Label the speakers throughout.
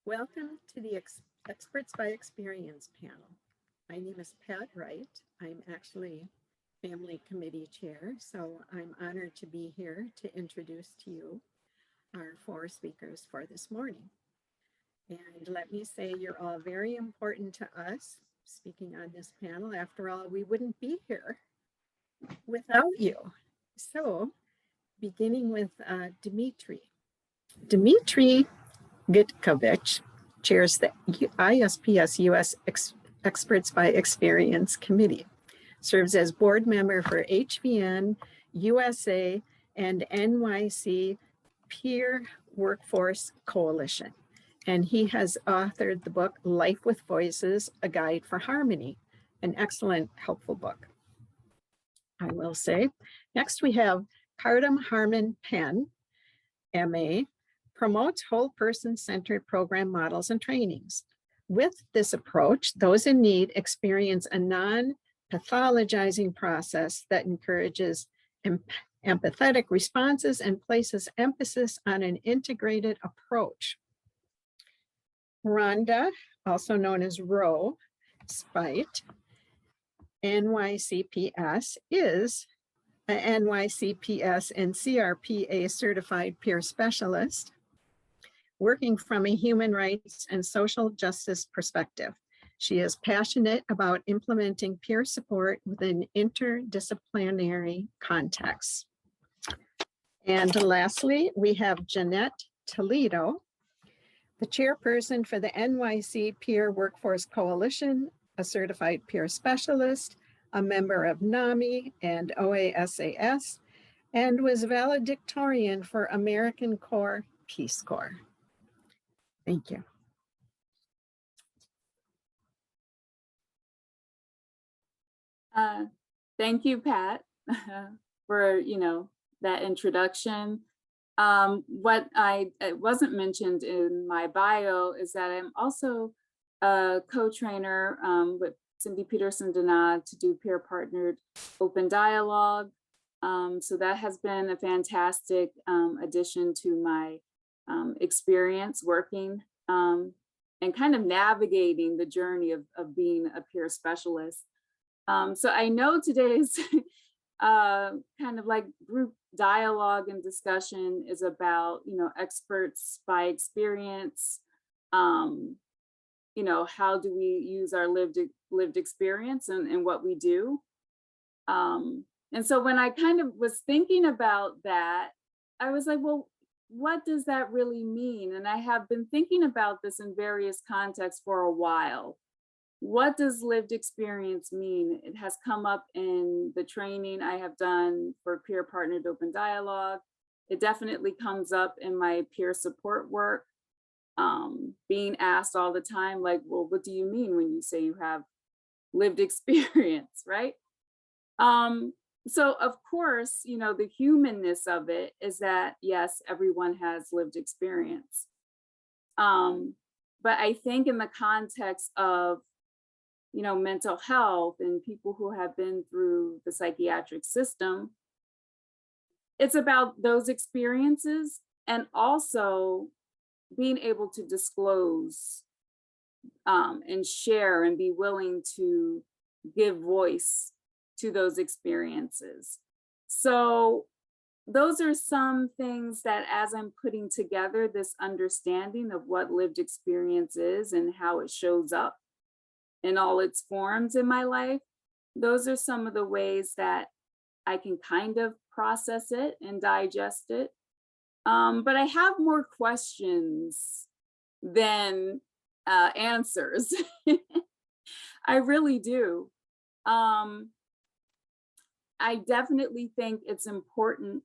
Speaker 1: Welcome to the Experts by Experience panel. My name is Pat Wright. I'm actually Family Committee Chair, so I'm honored to be here to introduce to you our four speakers for this morning. And let me say you're all very important to us speaking on this panel. After all, we wouldn't be here without you. So beginning with Dmitriy. Dmitriy Gutkovich chairs the ISPS-US Experts by Experience Committee, serves as board member for HVN, USA, and NYC Peer Workforce Coalition. And he has authored the book, Life with Voices, A Guide for Harmony, an excellent, helpful book, I will say. Next, we have Cardum Harmon Penn, MA, promotes whole person-centered program models and trainings. With this approach, those in need experience a non-pathologizing process that encourages empathetic responses and places emphasis on an integrated approach. Ronda, also known as Ro, Speight, NYCPS, is a NYCPS and CRPA certified peer specialist, working from a human rights and social justice perspective. She is passionate about implementing peer support within interdisciplinary contexts. And lastly, we have Jeanette Toledo, the chairperson for the NYC Peer Workforce Coalition, a certified peer specialist, a member of NAMI and OASAS, and was valedictorian for American Corps Peace Corps. Thank you.
Speaker 2: Thank you, Pat, for that introduction. What wasn't mentioned in my bio is that I'm also a co-trainer with Cindy Peterson-Denad to do peer-partnered open dialogue. So that has been a fantastic addition to my experience working and kind of navigating the journey of being a peer specialist. So I know today's kind of like group dialogue and discussion is about, experts by experience. How do we use our lived experience and what we do? And so when I kind of was thinking about that, I was like, well, what does that really mean? And I have been thinking about this in various contexts for a while. What does lived experience mean? It has come up in the training I have done for peer partnered open dialogue. It definitely comes up in my peer support work, being asked all the time, like, well, what do you mean when you say you have lived experience, right? So of course, the humanness of it is that, yes, everyone has lived experience. But I think in the context of, mental health and people who have been through the psychiatric system, it's about those experiences and also being able to disclose and share and be willing to give voice to those experiences. So those are some things that as I'm putting together this understanding of what lived experience is and how it shows up in all its forms in my life, those are some of the ways that I can kind of process it and digest it. But I have more questions than answers. I really do. I definitely think it's important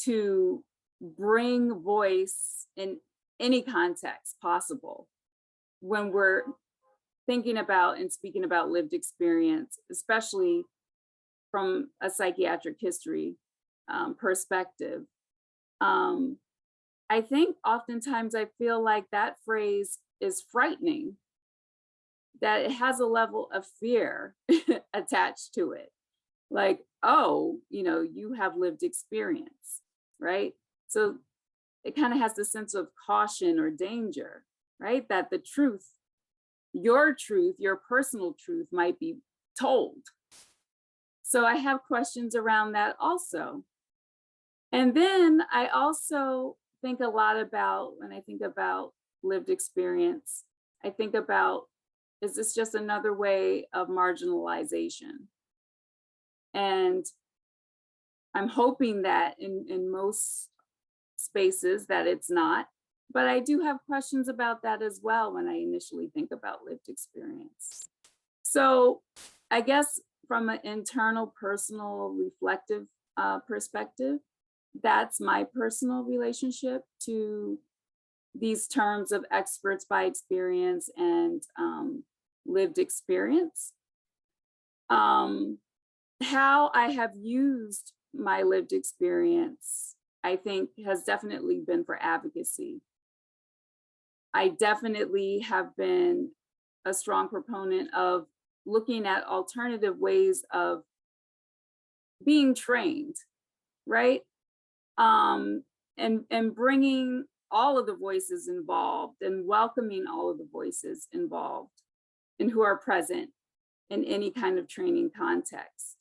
Speaker 2: to bring voice in any context possible when we're thinking about and speaking about lived experience, especially from a psychiatric history perspective. I think oftentimes I feel like that phrase is frightening, that it has a level of fear attached to it. Like, oh, you have lived experience, right? So it kind of has the sense of caution or danger. right? That the truth, your personal truth might be told. So I have questions around that also. And then I also think a lot about, when I think about lived experience, I think about, is this just another way of marginalization? And I'm hoping that in most spaces that it's not, but I do have questions about that as well when I initially think about lived experience. So I guess from an internal, personal, reflective perspective, that's my personal relationship to these terms of experts by experience and lived experience. How I have used my lived experience, I think, has definitely been for advocacy. I definitely have been a strong proponent of looking at alternative ways of being trained, right? And bringing all of the voices involved and welcoming all of the voices involved and who are present in any kind of training context.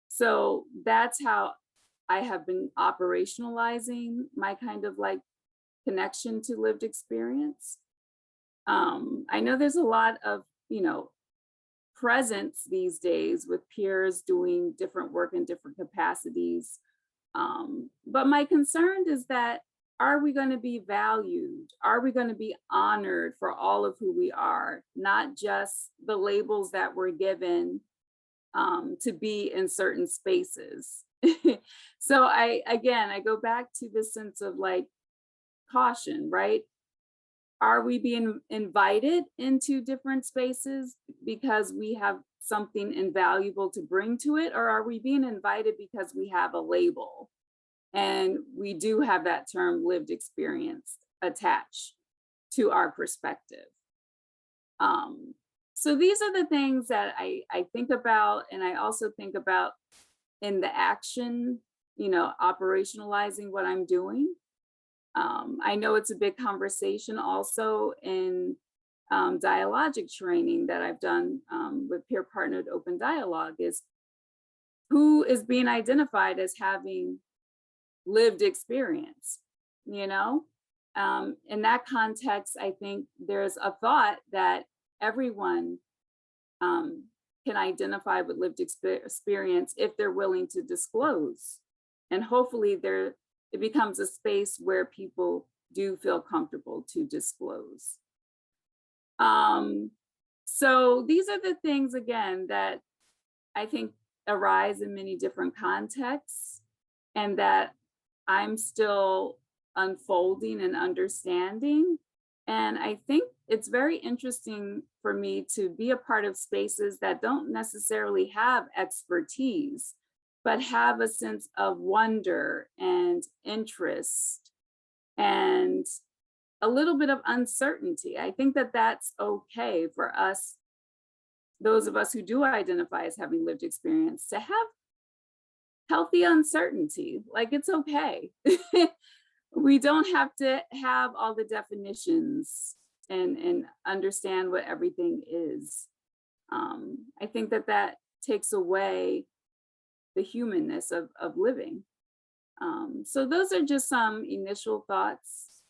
Speaker 2: So that's how I have been operationalizing my kind of like connection to lived experience. I know there's a lot of, presence these days with peers doing different work in different capacities. But my concern is that, are we going to be valued? Are we going to be honored for all of who we are, not just the labels that we're given to be in certain spaces? So I go back to this sense of like caution, right? Are we being invited into different spaces because we have something invaluable to bring to it? Or are we being invited because we have a label? And we do have that term lived experience attached to our perspective. So these are the things that I think about, and I also think about in the action, operationalizing what I'm doing. I know it's a big conversation also in dialogic training that I've done with peer partnered open dialogue, is who is being identified as having lived experience, in that context. I think there's a thought that everyone can identify with lived experience if they're willing to disclose, and hopefully it becomes a space where people do feel comfortable to disclose. So these are the things, again, that I think arise in many different contexts, and that I'm still unfolding and understanding. And I think it's very interesting for me to be a part of spaces that don't necessarily have expertise, but have a sense of wonder and interest and a little bit of uncertainty. I think that that's okay for us, those of us who do identify as having lived experience, to have healthy uncertainty. Like, it's okay. We don't have to have all the definitions and understand what everything is. I think that takes away the humanness of living. So those are just some initial thoughts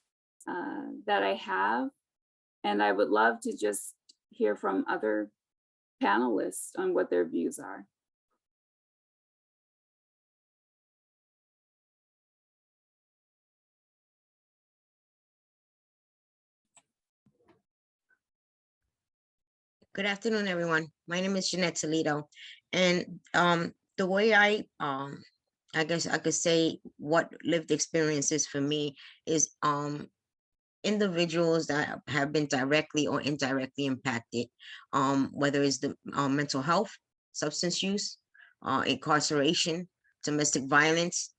Speaker 2: that I have. And I would love to just hear from other panelists on what their views are.
Speaker 3: Good afternoon, everyone. My name is Jeanette Toledo, and the way I guess I could say what lived experience is for me is individuals that have been directly or indirectly impacted, whether it's the mental health, substance use, incarceration, domestic violence,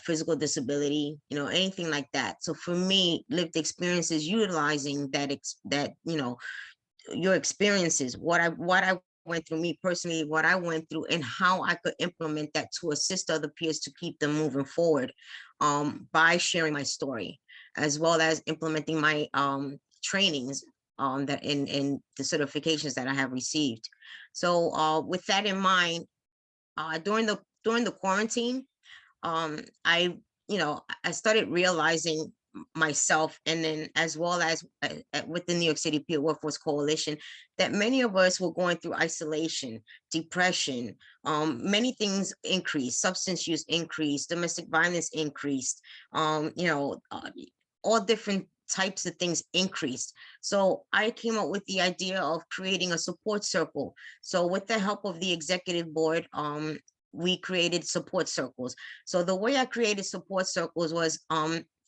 Speaker 3: physical disability, anything like that. So for me, lived experience is utilizing that your experiences, what I went through, me personally, what I went through, and how I could implement that to assist other peers to keep them moving forward by sharing my story. as well as implementing my trainings that in the certifications that I have received. So with that in mind, during the quarantine, I I started realizing myself, and then as well as with the New York City Peer Workforce Coalition, that many of us were going through isolation, depression, many things increased, substance use increased, domestic violence increased, all different types of things increased. So I came up with the idea of creating a support circle. So with the help of the executive board, we created support circles. So the way I created support circles was,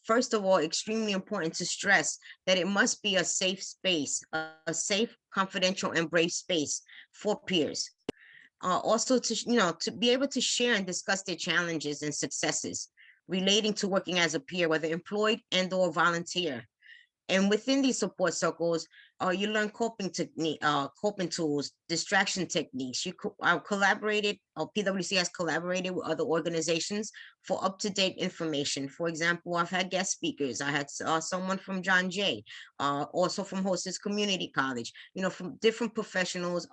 Speaker 3: first of all, extremely important to stress that it must be a safe space, a safe, confidential, and brave space for peers. Also to be able to share and discuss their challenges and successes relating to working as a peer, whether employed and or volunteer. And within these support circles, you learn coping tools, distraction techniques. Collaborated, PwC has collaborated with other organizations for up-to-date information. For example, I've had guest speakers. I had someone from John Jay, also from Hostess Community College, from different professionals.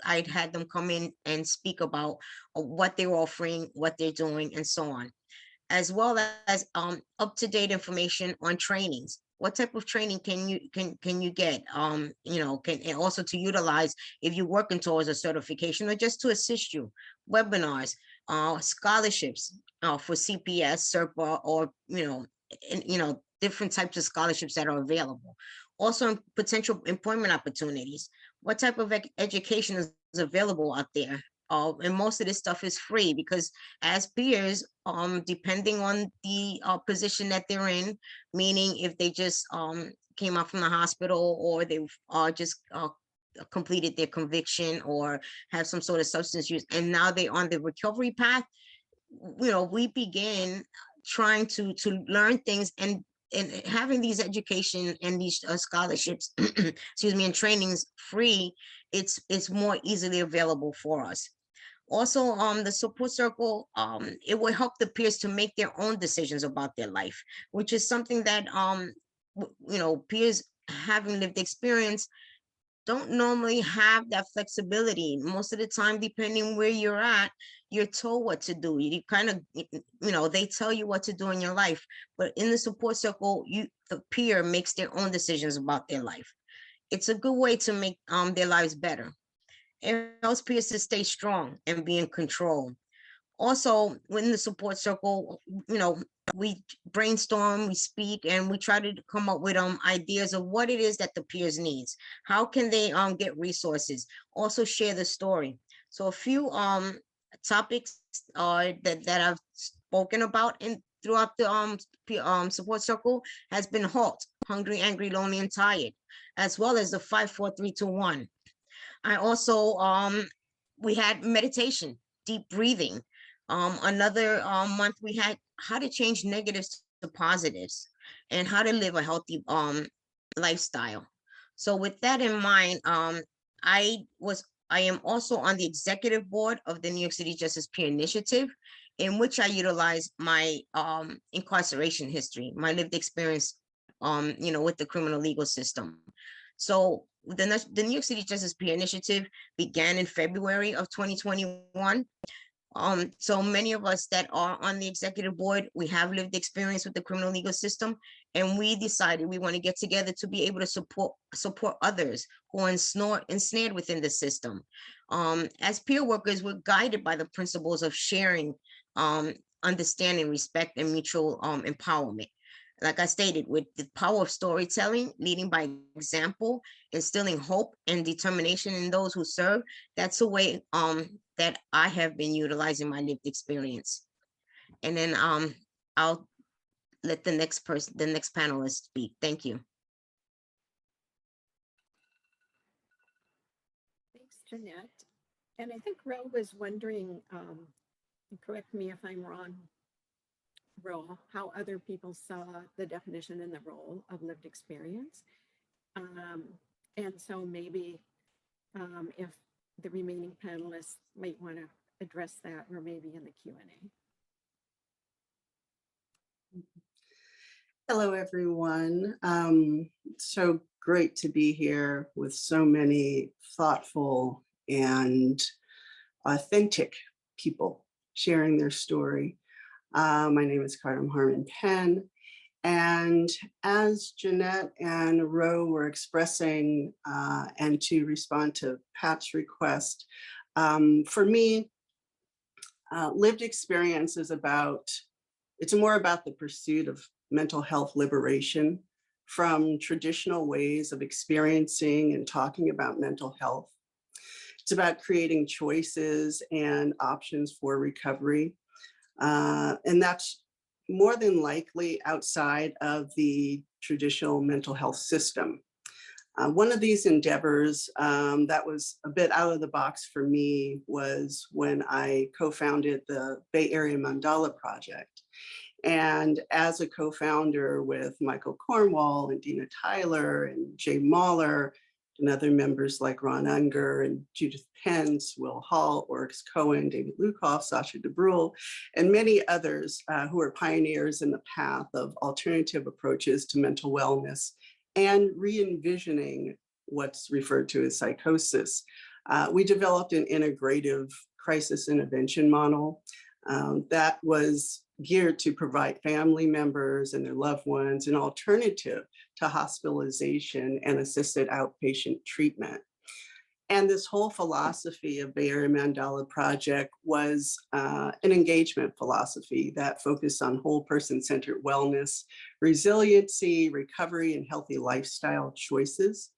Speaker 3: I'd had them come in and speak about what they're offering, what they're doing, and so on, as well as up-to-date information on trainings. What type of training can you get? And also to utilize if you're working towards a certification or just to assist you. Webinars, scholarships for CPS, SERPA, or different types of scholarships that are available. Also, potential employment opportunities. What type of education is available out there? And most of this stuff is free because as peers, depending on the position that they're in, meaning if they just came out from the hospital, or they just completed their conviction, or have some sort of substance use, and now they're on the recovery path, we begin trying to learn things, and having these education and these scholarships, excuse me, and trainings free, it's more easily available for us. Also, the support circle, it will help the peers to make their own decisions about their life, which is something that, peers having lived experience don't normally have that flexibility. Most of the time, depending where you're at, you're told what to do. You kind of, they tell you what to do in your life, but in the support circle, the peer makes their own decisions about their life. It's a good way to make their lives better. It helps peers to stay strong and be in control. Also, within the support circle, we brainstorm, we speak, and we try to come up with ideas of what it is that the peers needs. How can they get resources? Also share the story. So a few topics that I've spoken about throughout the support circle has been HALT, hungry, angry, lonely, and tired, as well as the 5, 4, 3, 2, 1. I also, we had meditation, deep breathing. Another month we had how to change negatives to positives, and how to live a healthy lifestyle. So with that in mind, I am also on the executive board of the New York City Justice Peer Initiative, in which I utilize my incarceration history, my lived experience, with the criminal legal system. So the New York City Justice Peer Initiative began in February of 2021. So many of us that are on the executive board, we have lived experience with the criminal legal system, and we decided we want to get together to be able to support others who are ensnared within the system. As peer workers, we're guided by the principles of sharing, understanding, respect, and mutual empowerment. Like I stated, with the power of storytelling, leading by example, instilling hope and determination in those who serve, that's a way that I have been utilizing my lived experience. And then I'll let the next panelist speak. Thank you.
Speaker 1: Thanks, Jeanette. And I think Ro was wondering, correct me if I'm wrong, Ro, how other people saw the definition and the role of lived experience. And so maybe if the remaining panelists might want to address that, or maybe in the Q&A.
Speaker 4: Hello, everyone. So great to be here with so many thoughtful and authentic people sharing their story. My name is Cardum, Harmon, Penn. And as Jeanette and Ro were expressing, and to respond to Pat's request, for me, lived experience is it's more about the pursuit of mental health liberation from traditional ways of experiencing and talking about mental health. It's about creating choices and options for recovery. And that's more than likely outside of the traditional mental health system. One of these endeavors that was a bit out of the box for me was when I co-founded the Bay Area Mandala Project. And as a co-founder with Michael Cornwall and Dina Tyler and Jay Mahler and other members like Ron Unger and Judith Pence, Will Hall, Oryx Cohen, David Lukoff, Sasha DeBrule, and many others who are pioneers in the path of alternative approaches to mental wellness and re-envisioning what's referred to as psychosis. We developed an integrative crisis intervention model that was geared to provide family members and their loved ones an alternative to hospitalization and assisted outpatient treatment. And this whole philosophy of Bay Area Mandala Project was an engagement philosophy that focused on whole person-centered wellness, resiliency, recovery, and healthy lifestyle choices.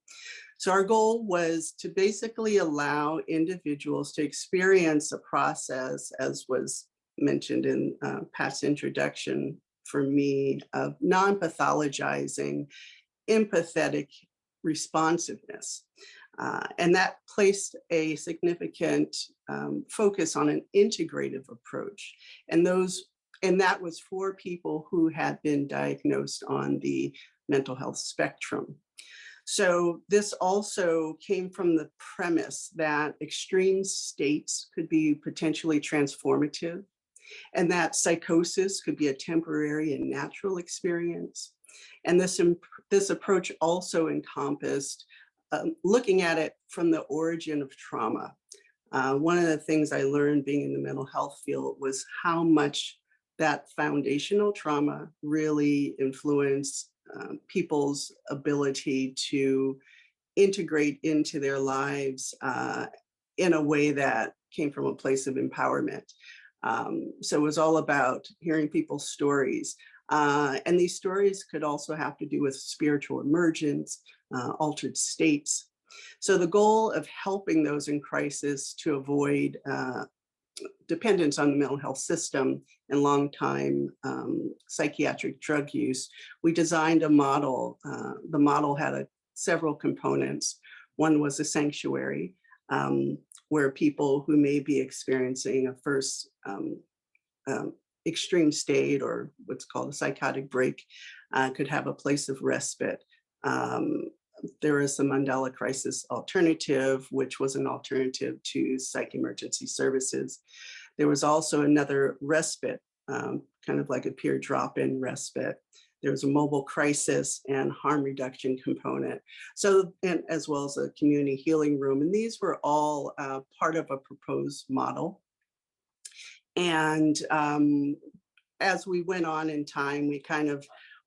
Speaker 4: So our goal was to basically allow individuals to experience a process, as was mentioned in Pat's introduction for me, of non-pathologizing, empathetic responsiveness. And that placed a significant focus on an integrative approach. And that was for people who had been diagnosed on the mental health spectrum. So this also came from the premise that extreme states could be potentially transformative, and that psychosis could be a temporary and natural experience. And this approach also encompassed looking at it from the origin of trauma. One of the things I learned being in the mental health field was how much that foundational trauma really influenced people's ability to integrate into their lives in a way that came from a place of empowerment. So it was all about hearing people's stories. And these stories could also have to do with spiritual emergence, altered states. So the goal of helping those in crisis to avoid dependence on the mental health system and long-time psychiatric drug use, we designed a model. The model had several components. One was a sanctuary, where people who may be experiencing a first extreme state or what's called a psychotic break could have a place of respite. There is a Mandala Crisis Alternative, which was an alternative to psych emergency services. There was also another respite, kind of like a peer drop-in respite. There was a mobile crisis and harm reduction component. So, and as well as a community healing room. And these were all part of a proposed model. And as we went on in time,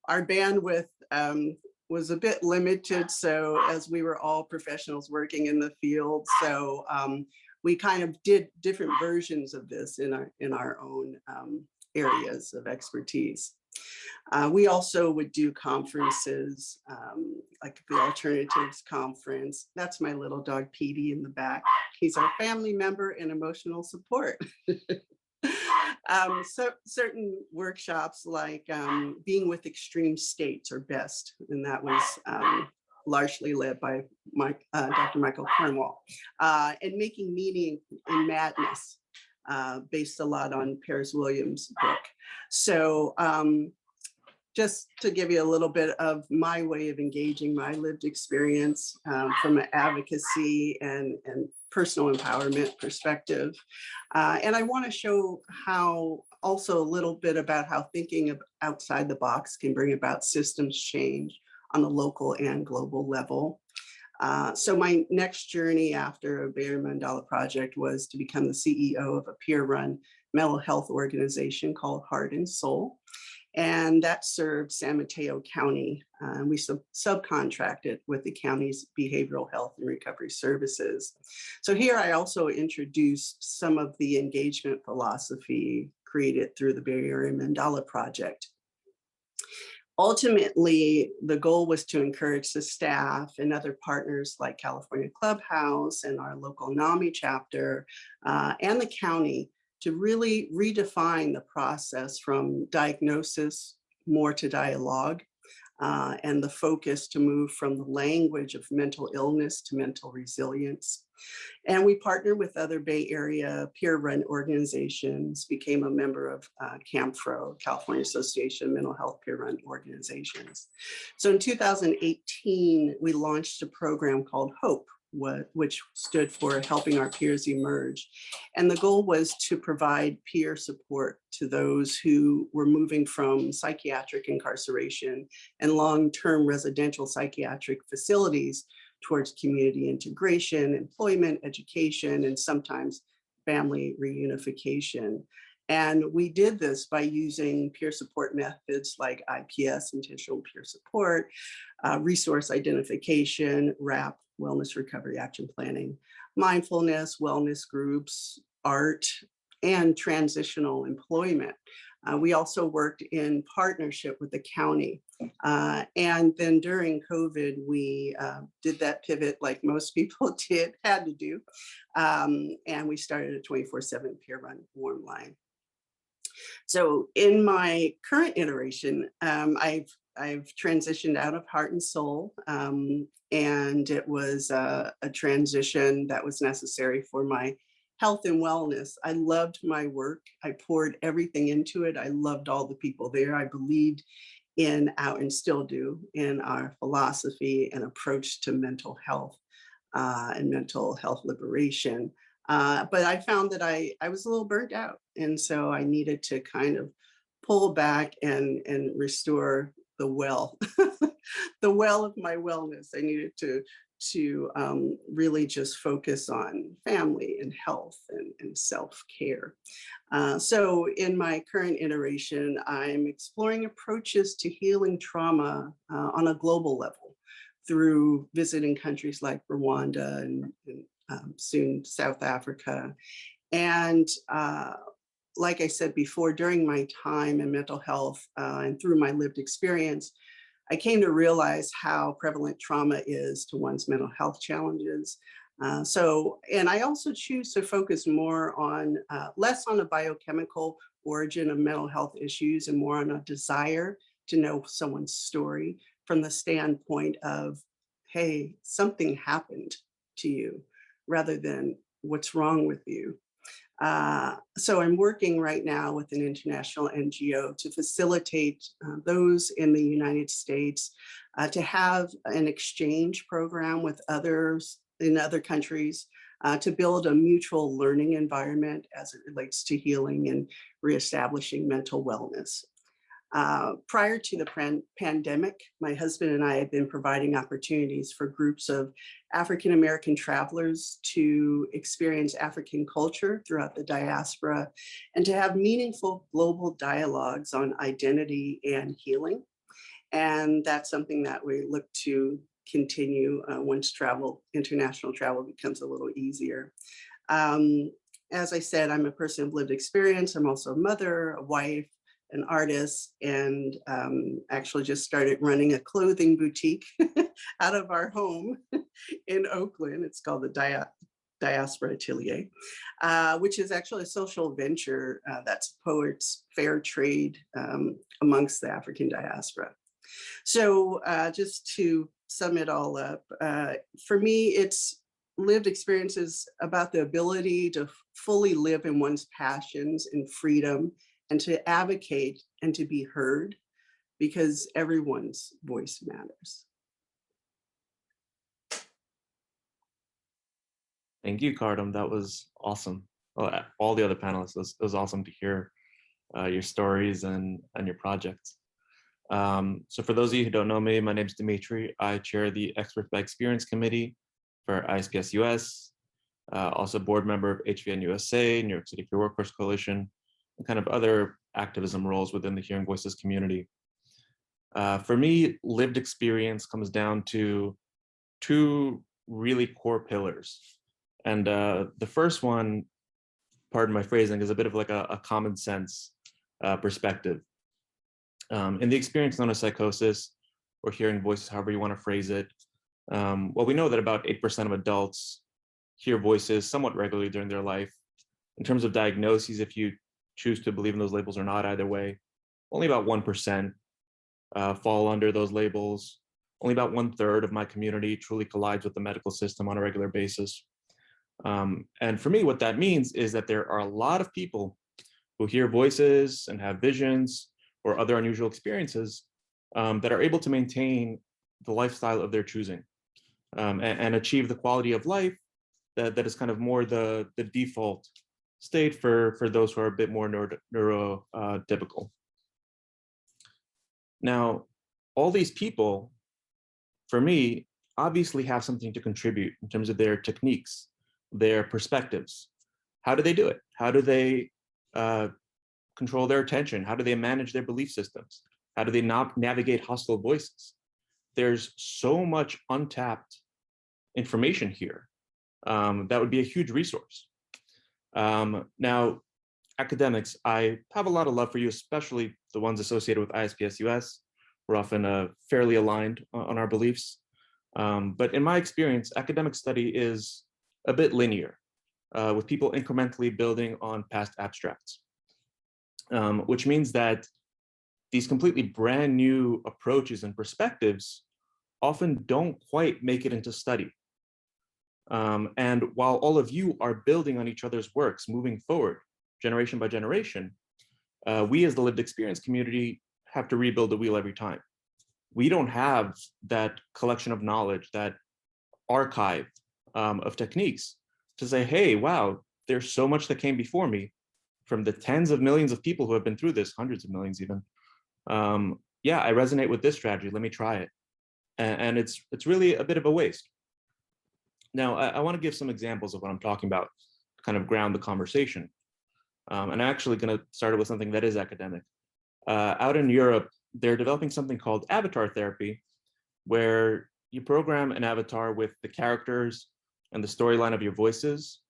Speaker 4: our bandwidth was a bit limited. So as we were all professionals working in the field, so we kind of did different versions of this in our own areas of expertise. We also would do conferences, like the Alternatives Conference. That's my little dog, Petey, in the back. He's our family member and emotional support. So certain workshops like being with extreme states or BEST, and that was largely led by Dr. Michael Cornwall, and making meaning in madness, based a lot on Paris Williams' book. So just to give you a little bit of my way of engaging my lived experience from an advocacy and personal empowerment perspective. And I want to show how also a little bit about how thinking outside the box can bring about systems change on the local and global level. So my next journey after a Bayer Mandala project was to become the CEO of a peer-run mental health organization called Heart and Soul. And that served San Mateo County. We subcontracted with the county's behavioral health and recovery services. So here I also introduced some of the engagement philosophy created through the Bayer Mandala project. Ultimately, the goal was to encourage the staff and other partners like California Clubhouse and our local NAMI chapter and the county to really redefine the process from diagnosis more to dialogue, and the focus to move from the language of mental illness to mental resilience. And we partnered with other Bay Area peer-run organizations, became a member of CAMFRO, California Association of Mental Health Peer-Run Organizations. So in 2018, we launched a program called HOPE, which stood for Helping Our Peers Emerge. And the goal was to provide peer support to those who were moving from psychiatric incarceration and long-term residential psychiatric facilities towards community integration, employment, education, and sometimes family reunification. And we did this by using peer support methods like IPS, intentional peer support, resource identification, RAP, wellness recovery action planning, mindfulness, wellness groups, art, and transitional employment. We also worked in partnership with the county. And then during COVID, we did that pivot like most people had to do. And we started a 24/7 peer-run warm line. So in my current iteration, I've transitioned out of Heart and Soul, and it was a transition that was necessary for my health and wellness. I loved my work. I poured everything into it. I loved all the people there. I believed in and still do in our philosophy and approach to mental health and mental health liberation. But I found that I was a little burnt out. And so I needed to kind of pull back and restore the well, the well of my wellness. I needed to really just focus on family and health and self-care. So in my current iteration, I'm exploring approaches to healing trauma on a global level through visiting countries like Rwanda and soon South Africa. And like I said before, during my time in mental health and through my lived experience, I came to realize how prevalent trauma is to one's mental health challenges. And I also choose to focus more on, less on a biochemical origin of mental health issues and more on a desire to know someone's story from the standpoint of, hey, something happened to you, rather than what's wrong with you. So I'm working right now with an international NGO to facilitate those in the United States to have an exchange program with others in other countries to build a mutual learning environment as it relates to healing and reestablishing mental wellness. Prior to the pandemic, my husband and I have been providing opportunities for groups of African-American travelers to experience African culture throughout the diaspora and to have meaningful global dialogues on identity and healing. And that's something that we look to continue once international travel becomes a little easier. As I said, I'm a person of lived experience. I'm also a mother, a wife, an artist, and actually just started running a clothing boutique out of our home in Oakland. It's called the Diaspora Atelier, which is actually a social venture that supports fair trade amongst the African diaspora. So just to sum it all up, for me, it's lived experiences about the ability to fully live in one's passions and freedom, and to advocate and to be heard, because everyone's voice matters.
Speaker 5: Thank you, Cardum. That was awesome. Oh, all the other panelists, it was awesome to hear your stories and your projects. So for those of you who don't know me, my name is Dmitry. I chair the Experts by Experience Committee for ISPS-US, also board member of HVN USA, New York City Peer Workforce Coalition, and kind of other activism roles within the Hearing Voices community. For me, lived experience comes down to two really core pillars. And the first one, pardon my phrasing, is a bit of like a common sense perspective. In the experience known as psychosis, or hearing voices, however you want to phrase it, well, we know that about 8% of adults hear voices somewhat regularly during their life. In terms of diagnoses, if you choose to believe in those labels or not, either way, only about 1% fall under those labels. Only about 1/3 of my community truly collides with the medical system on a regular basis. And for me, what that means is that there are a lot of people who hear voices and have visions or other unusual experiences that are able to maintain the lifestyle of their choosing and achieve the quality of life that is kind of more the default state for those who are a bit more neurotypical. Now, all these people, for me, obviously have something to contribute in terms of their techniques, their perspectives. How do they do it? How do they control their attention? How do they manage their belief systems? How do they not navigate hostile voices? There's so much untapped information here that would be a huge resource. Now, academics, I have a lot of love for you, especially the ones associated with ISPS-US. We're often fairly aligned on our beliefs. But in my experience, academic study is a bit linear, with people incrementally building on past abstracts, which means that these completely brand new approaches and perspectives often don't quite make it into study. And while all of you are building on each other's works moving forward, generation by generation, we as the lived experience community have to rebuild the wheel every time. We don't have that collection of knowledge, that archive of techniques to say, hey, wow, there's so much that came before me from the tens of millions of people who have been through this, hundreds of millions even. Yeah, I resonate with this strategy, let me try it. And it's really a bit of a waste. Now, I want to give some examples of what I'm talking about to kind of ground the conversation. And I'm actually going to start with something that is academic. Out in Europe, they're developing something called avatar therapy, where you program an avatar with the characters and the storyline of your voices.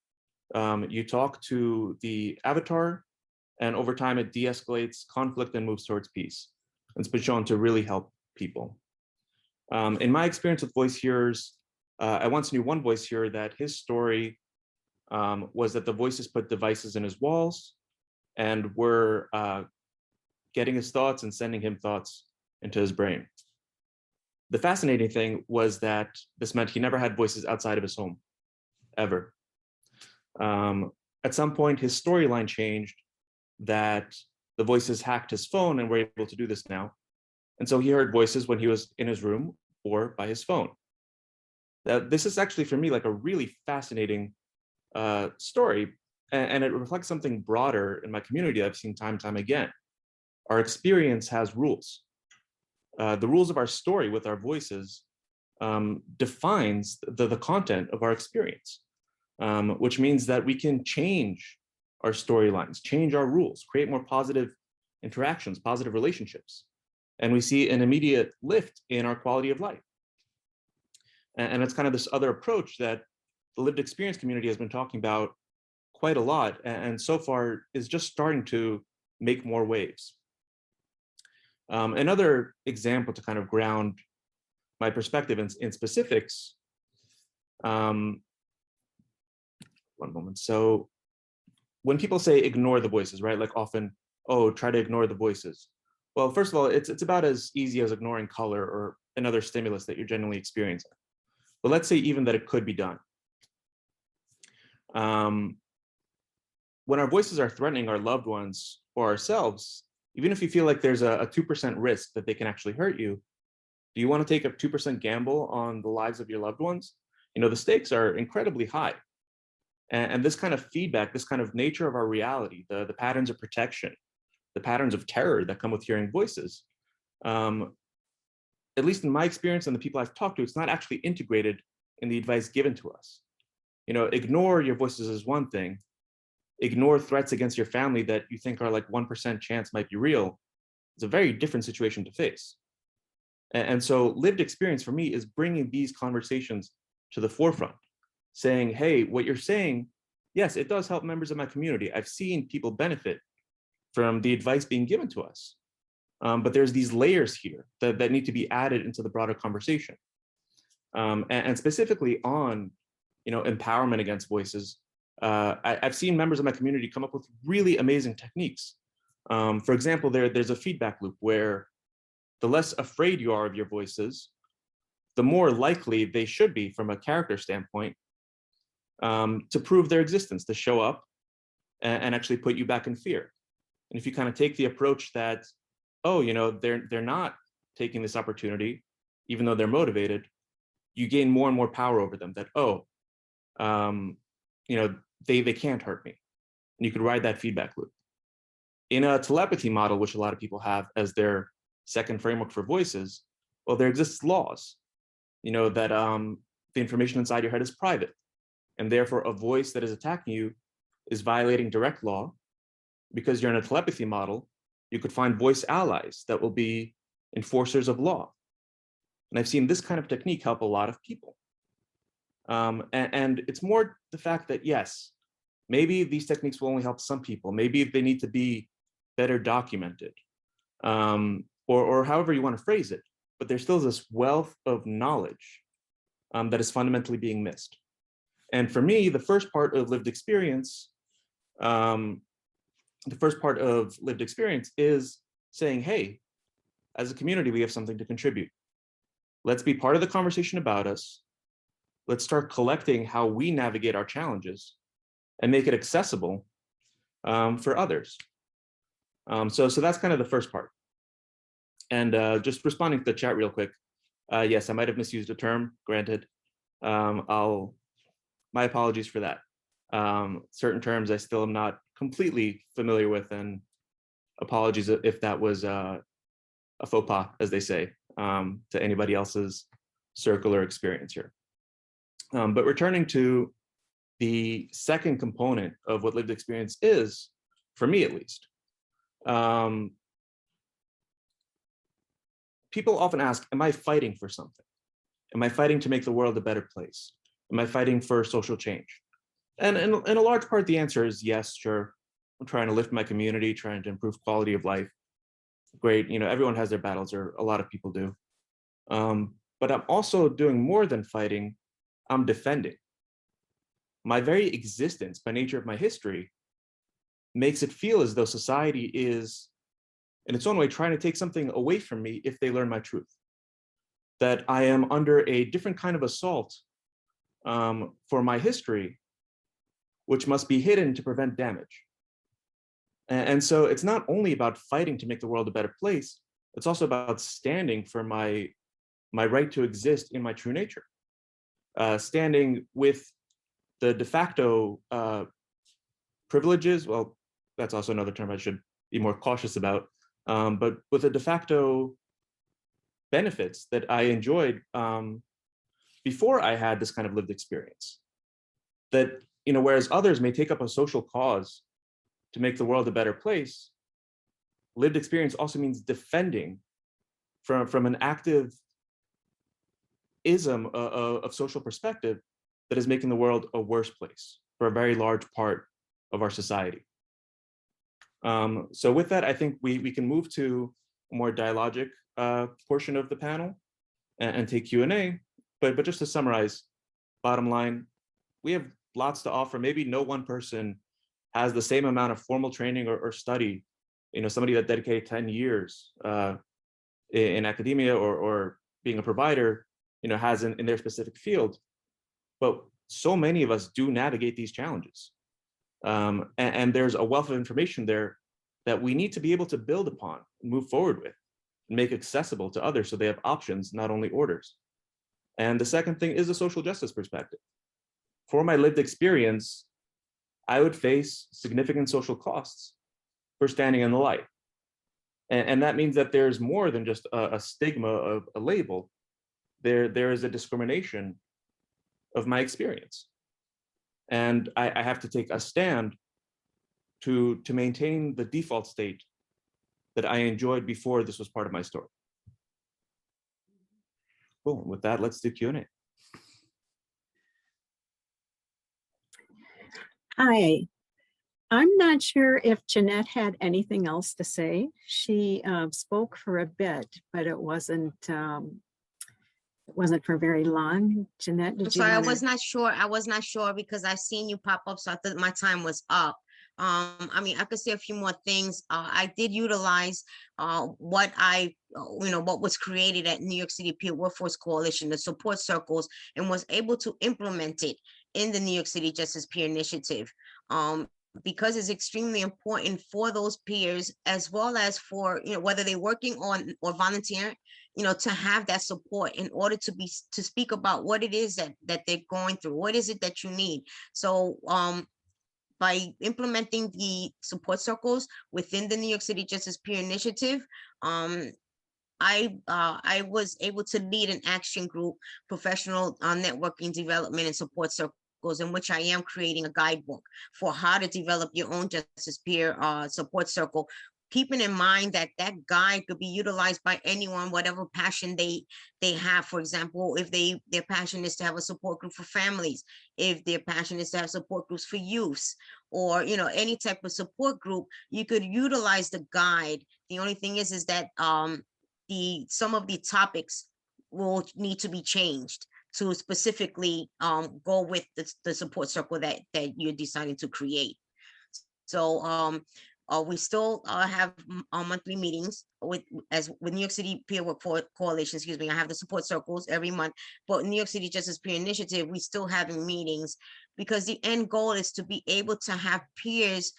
Speaker 5: You talk to the avatar, and over time it de-escalates conflict and moves towards peace. It's been shown to really help people. In my experience with voice hearers, I once knew one voice hearer that his story was that the voices put devices in his walls and were getting his thoughts and sending him thoughts into his brain. The fascinating thing was that this meant he never had voices outside of his home, ever. At some point, his storyline changed that the voices hacked his phone and were able to do this now. And so he heard voices when he was in his room or by his phone. This is actually, for me, like a really fascinating story, and it reflects something broader in my community I've seen time and time again. Our experience has rules. The rules of our story with our voices defines the content of our experience, which means that we can change our storylines, change our rules, create more positive interactions, positive relationships. And we see an immediate lift in our quality of life. And it's kind of this other approach that the lived experience community has been talking about quite a lot, and so far is just starting to make more waves. Another example to kind of ground my perspective in specifics, one moment. So when people say ignore the voices, right? Like often, oh, try to ignore the voices. Well, first of all, it's about as easy as ignoring color or another stimulus that you're generally experiencing. But let's say even that it could be done. When our voices are threatening our loved ones or ourselves, even if you feel like there's a 2% risk that they can actually hurt you, do you want to take a 2% gamble on the lives of your loved ones? You know, the stakes are incredibly high. And this kind of feedback, this kind of nature of our reality, the patterns of protection, the patterns of terror that come with hearing voices, at least in my experience and the people I've talked to, it's not actually integrated in the advice given to us. You know, ignore your voices is one thing. Ignore threats against your family that you think are like 1% chance might be real. It's a very different situation to face. And so lived experience for me is bringing these conversations to the forefront, saying, hey, what you're saying, yes, it does help members of my community. I've seen people benefit from the advice being given to us. But there's these layers here that need to be added into the broader conversation. And specifically on, you know, empowerment against voices, I've seen members of my community come up with really amazing techniques. For example, there's a feedback loop where the less afraid you are of your voices, the more likely they should be from a character standpoint to prove their existence, to show up and actually put you back in fear. And if you kind of take the approach that, oh, you know, they're not taking this opportunity, even though they're motivated, you gain more and more power over them that, oh, you know, they can't hurt me. And you could ride that feedback loop. In a telepathy model, which a lot of people have as their second framework for voices, well, there exists laws, you know, that the information inside your head is private. And therefore, a voice that is attacking you is violating direct law. Because you're in a telepathy model, you could find voice allies that will be enforcers of law. And I've seen this kind of technique help a lot of people. And it's more the fact that, yes, maybe these techniques will only help some people. Maybe they need to be better documented, or however you want to phrase it. But there's still this wealth of knowledge that is fundamentally being missed. And for me, the first part of lived experience, is saying, hey, as a community, we have something to contribute. Let's be part of the conversation about us. Let's start collecting how we navigate our challenges and make it accessible for others. So that's kind of the first part. And just responding to the chat real quick. Yes, I might have misused a term, granted. My apologies for that. Certain terms I still am not completely familiar with, and apologies if that was a faux pas, as they say, to anybody else's circular experience here. But returning to the second component of what lived experience is, for me at least, people often ask, am I fighting for something? Am I fighting to make the world a better place? Am I fighting for social change? And in a large part, the answer is yes, sure. I'm trying to lift my community, trying to improve quality of life. Great, you know, everyone has their battles, or a lot of people do. But I'm also doing more than fighting, I'm defending. My very existence, by nature of my history, makes it feel as though society is, in its own way, trying to take something away from me if they learn my truth. That I am under a different kind of assault for my history, which must be hidden to prevent damage. And so it's not only about fighting to make the world a better place, it's also about standing for my right to exist in my true nature. Standing with the de facto privileges, well, that's also another term I should be more cautious about, but with the de facto benefits that I enjoyed before I had this kind of lived experience. That, you know, whereas others may take up a social cause to make the world a better place, lived experience also means defending from an active ism of social perspective that is making the world a worse place for a very large part of our society. So with that, I think we can move to a more dialogic portion of the panel and take Q&A. But just to summarize, bottom line, we have lots to offer. Maybe no one person has the same amount of formal training or study, you know, somebody that dedicated 10 years in academia or being a provider, you know, has in their specific field. But so many of us do navigate these challenges. And there's a wealth of information there that we need to be able to build upon and move forward with and make accessible to others so they have options, not only orders. And the second thing is a social justice perspective. For my lived experience, I would face significant social costs for standing in the light. And that means that there's more than just a stigma of a label. There is a discrimination of my experience. And I have to take a stand to maintain the default state that I enjoyed before this was part of my story. Cool. With that, let's do Q&A.
Speaker 1: Hi, I'm not sure if Jeanette had anything else to say. She spoke for a bit, but it wasn't for very long. Jeanette,
Speaker 3: I'm
Speaker 1: did you
Speaker 3: sorry, I
Speaker 1: want
Speaker 3: was
Speaker 1: to?
Speaker 3: not sure. I was not sure because I seen you pop up, so I thought my time was up. I mean, I could say a few more things. I did utilize what what was created at New York City Peer Workforce Coalition, the support circles, and was able to implement it in the New York City Justice Peer Initiative. Because it's extremely important for those peers, as well as for, whether they're working on or volunteering, to have that support in order to speak about what it is that they're going through. What is it that you need? So by implementing the support circles within the New York City Justice Peer Initiative, I was able to lead an action group, professional networking development and support circles, in which I am creating a guidebook for how to develop your own justice peer support circle, keeping in mind that that guide could be utilized by anyone, whatever passion they have. For example, if their passion is to have a support group for families, if their passion is to have support groups for youths, or any type of support group, you could utilize the guide. The only thing is that some of the topics will need to be changed to specifically go with the support circle that you're deciding to create. So we still have monthly meetings with New York City Peer Work Coalition. Excuse me, I have the support circles every month, but New York City Justice Peer Initiative, we still having meetings, because the end goal is to be able to have peers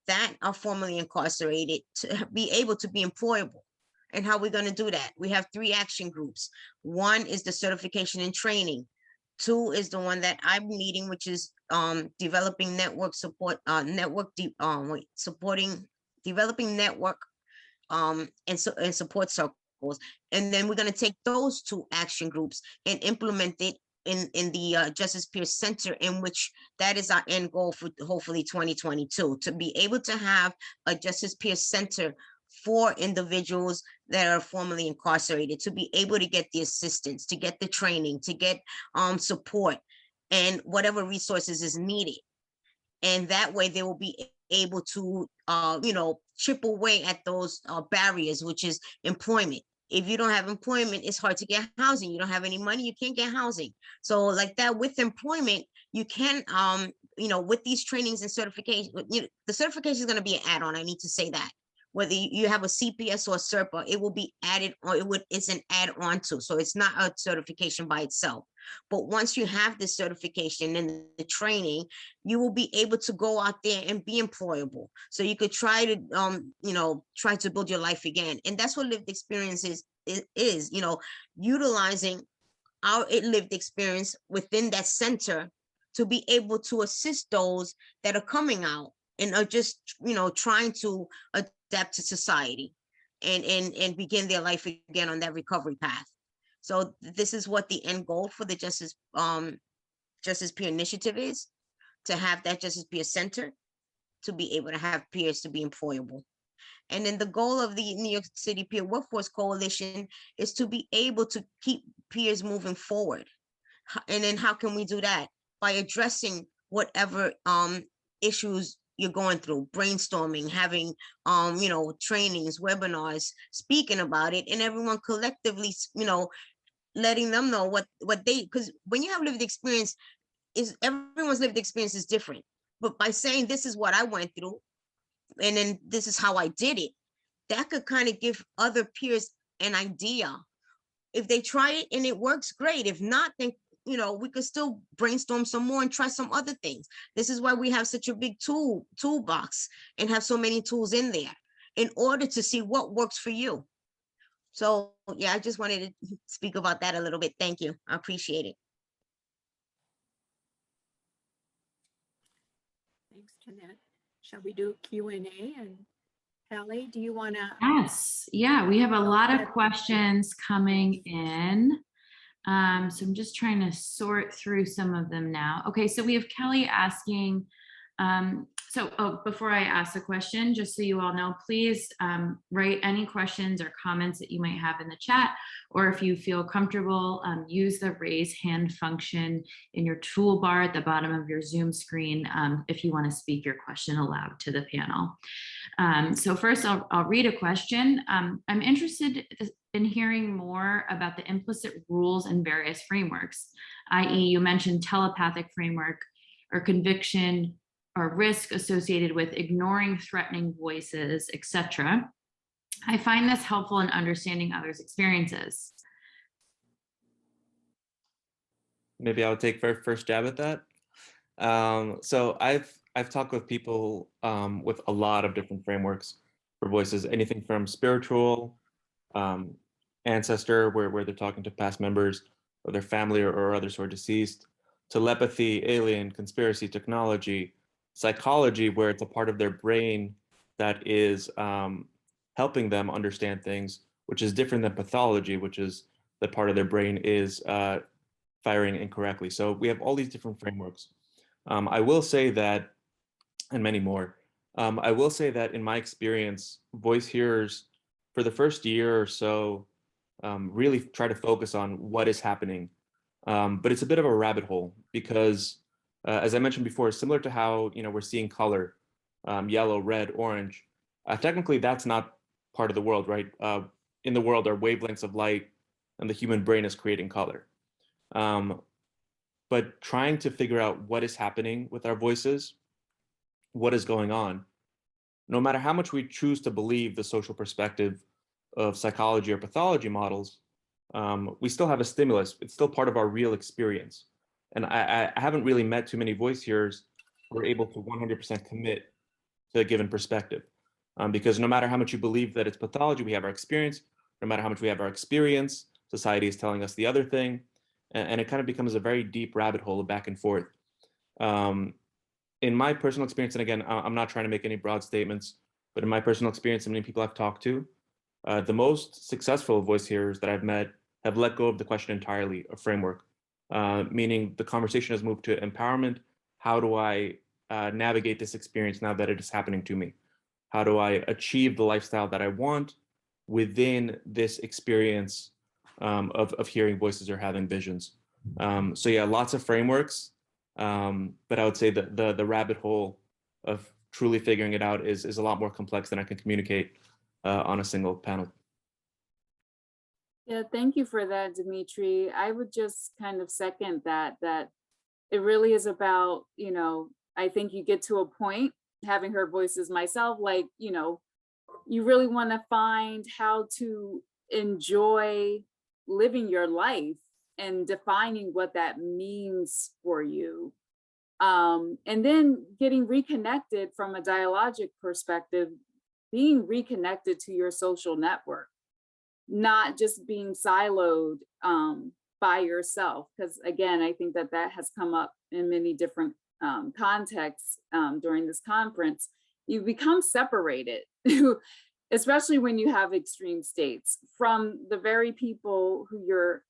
Speaker 3: that are formerly incarcerated to be able to be employable. And how we're going to do that? We have 3 action groups. 1 is the certification and training. 2 is the one that I'm leading, which is developing network support, developing network and support circles. And then we're going to take those 2 action groups and implement it in the Justice Peer Center, in which that is our end goal for hopefully 2022, to be able to have a Justice Peer Center for individuals that are formerly incarcerated, to be able to get the assistance, to get the training, to get support and whatever resources is needed. And that way they will be able to, chip away at those barriers, which is employment. If you don't have employment, it's hard to get housing. You don't have any money, you can't get housing. So like that with employment, you can, with these trainings and certification, the certification is going to be an add-on. I need to say that. Whether you have a CPS or a SERPA, it will be added, or it's an add-on to. So it's not a certification by itself. But once you have the certification and the training, you will be able to go out there and be employable. So you could try to, try to build your life again. And that's what lived experience is, utilizing our lived experience within that center to be able to assist those that are coming out and are just, trying to adapt to society and begin their life again on that recovery path. So this is what the end goal for the Justice Peer Initiative is, to have that Justice Peer Center, to be able to have peers to be employable. And then the goal of the New York City Peer Workforce Coalition is to be able to keep peers moving forward. And then how can we do that? By addressing whatever issues you're going through, brainstorming, having trainings, webinars, speaking about it, and everyone collectively, letting them know what they, because when you have lived experience, everyone's lived experience is different. But by saying this is what I went through, and then this is how I did it, that could kind of give other peers an idea. If they try it and it works, great. If not, then we could still brainstorm some more and try some other things. This is why we have such a big toolbox and have so many tools in there, in order to see what works for you. So yeah, I just wanted to speak about that a little bit. Thank you. I appreciate it.
Speaker 1: Thanks, Jeanette. Shall we do Q&A? And Hallie, do you want to?
Speaker 6: Yes, yeah, we have a lot of questions coming in. So I'm just trying to sort through some of them now. Okay, so we have Kelly asking, before I ask the question, just so you all know, please write any questions or comments that you might have in the chat, or if you feel comfortable, use the raise hand function in your toolbar at the bottom of your Zoom screen if you want to speak your question aloud to the panel. So first, I'll read a question. I'm interested in hearing more about the implicit rules in various frameworks, i.e. you mentioned telepathic framework or conviction or risk associated with ignoring threatening voices, etc. I find this helpful in understanding others' experiences.
Speaker 5: Maybe I'll take first jab at that. So I've talked with people with a lot of different frameworks for voices, anything from spiritual, ancestor, where they're talking to past members of their family or others who are deceased, telepathy, alien, conspiracy, technology, psychology, where it's a part of their brain that is helping them understand things, which is different than pathology, which is the part of their brain is firing incorrectly. So we have all these different frameworks. I will say that, and many more, I will say that in my experience, voice hearers for the first year or so really try to focus on what is happening. But it's a bit of a rabbit hole because as I mentioned before, similar to how we're seeing color, yellow, red, orange, technically that's not part of the world, right? In the world are wavelengths of light and the human brain is creating color. But trying to figure out what is happening with our voices, what is going on, no matter how much we choose to believe the social perspective of psychology or pathology models, we still have a stimulus. It's still part of our real experience. And I haven't really met too many voice hearers who are able to 100% commit to a given perspective. Because no matter how much you believe that it's pathology, we have our experience. No matter how much we have our experience, society is telling us the other thing. And it kind of becomes a very deep rabbit hole of back and forth. In my personal experience, and again, I'm not trying to make any broad statements, but in my personal experience, and many people I've talked to, the most successful voice hearers that I've met have let go of the question entirely, a framework, meaning the conversation has moved to empowerment. How do I navigate this experience now that it is happening to me? How do I achieve the lifestyle that I want within this experience of hearing voices or having visions? So yeah, lots of frameworks, but I would say that the rabbit hole of truly figuring it out is a lot more complex than I can communicate on a single panel.
Speaker 2: Yeah, thank you for that, Dmitry. I would just kind of second that it really is about, I think you get to a point, having heard voices myself, like, you really want to find how to enjoy living your life and defining what that means for you. And then getting reconnected from a dialogic perspective, being reconnected to your social network, not just being siloed by yourself. Because again, I think that has come up in many different contexts during this conference. You become separated, especially when you have extreme states, from the very people who you're